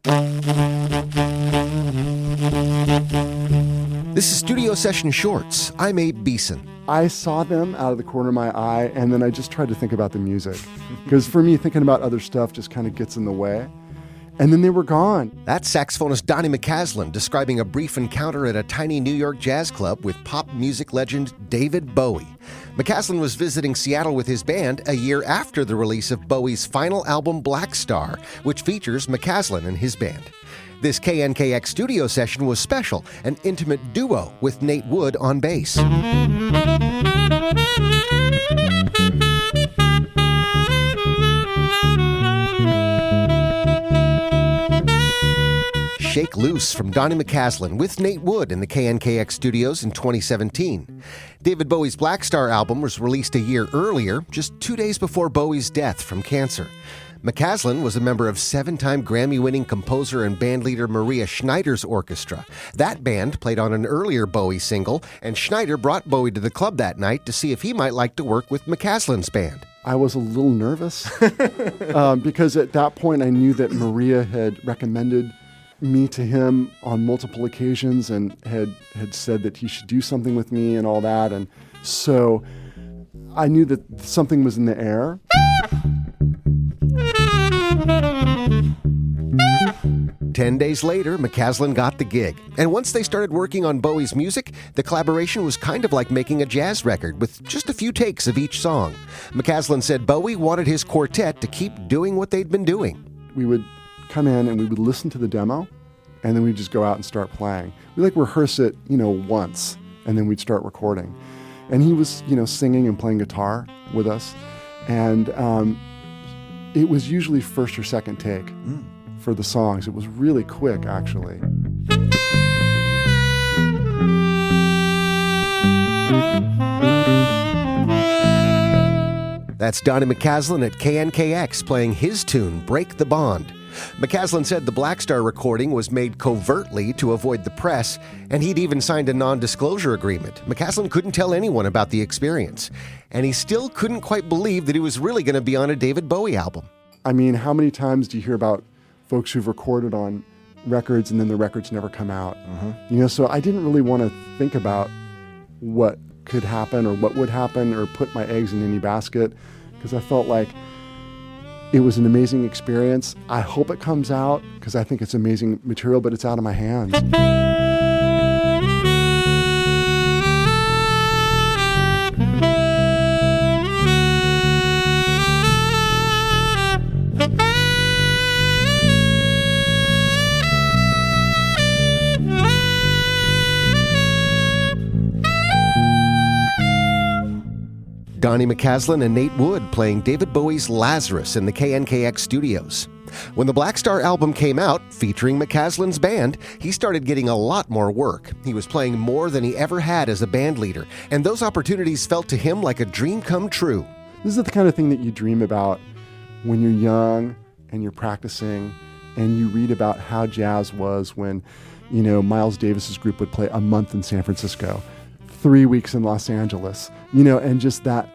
This is Studio Session Shorts. I'm Abe Beeson. I saw them out of the corner of my eye, and then I just tried to think about the music. Because for me, thinking about other stuff just kind of gets in the way. And then they were gone. That's saxophonist Donny McCaslin describing a brief encounter at a tiny New York jazz club with pop music legend David Bowie. McCaslin was visiting Seattle with his band a year after the release of Bowie's final album, Black Star, which features McCaslin and his band. This KNKX studio session was special, an intimate duo with Nate Wood on bass. Shake Loose from Donny McCaslin with Nate Wood in the KNKX studios in 2017. David Bowie's Black Star album was released a year earlier, just 2 days before Bowie's death from cancer. McCaslin was a member of 7-time Grammy-winning composer and bandleader Maria Schneider's orchestra. That band played on an earlier Bowie single, and Schneider brought Bowie to the club that night to see if he might like to work with McCaslin's band. I was a little nervous because at that point I knew that Maria had recommended me to him on multiple occasions and had said that he should do something with me and all that. And so I knew that something was in the air. "10 days later, McCaslin got the gig. And once they started working on Bowie's music, the collaboration was kind of like making a jazz record with just a few takes of each song. McCaslin said Bowie wanted his quartet to keep doing what they'd been doing. We would come in and we would listen to the demo, and then we'd just go out and start playing. We rehearse it, once, and then we'd start recording. And he was, singing and playing guitar with us. And it was usually first or second take for the songs. It was really quick, actually. That's Donny McCaslin at KNKX playing his tune, Break the Bond. McCaslin said the Black Star recording was made covertly to avoid the press, and he'd even signed a non-disclosure agreement. McCaslin couldn't tell anyone about the experience, and he still couldn't quite believe that he was really going to be on a David Bowie album. I mean, how many times do you hear about folks who've recorded on records and then the records never come out? So I didn't really want to think about what could happen or what would happen or put my eggs in any basket, because I felt like it was an amazing experience. I hope it comes out because I think it's amazing material, but it's out of my hands. Donny McCaslin and Nate Wood playing David Bowie's Lazarus in the KNKX studios. When the Black Star album came out, featuring McCaslin's band, he started getting a lot more work. He was playing more than he ever had as a band leader, and those opportunities felt to him like a dream come true. This is the kind of thing that you dream about when you're young and you're practicing, and you read about how jazz was when, Miles Davis's group would play a month in San Francisco, 3 weeks in Los Angeles, and just the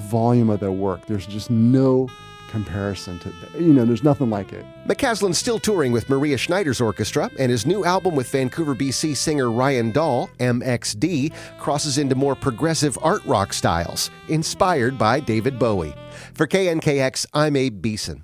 volume of their work. There's just no comparison to, there's nothing like it. McCaslin's still touring with Maria Schneider's orchestra, and his new album with Vancouver, BC singer Ryan Dahl, MXD, crosses into more progressive art rock styles, inspired by David Bowie. For KNKX, I'm Abe Beeson.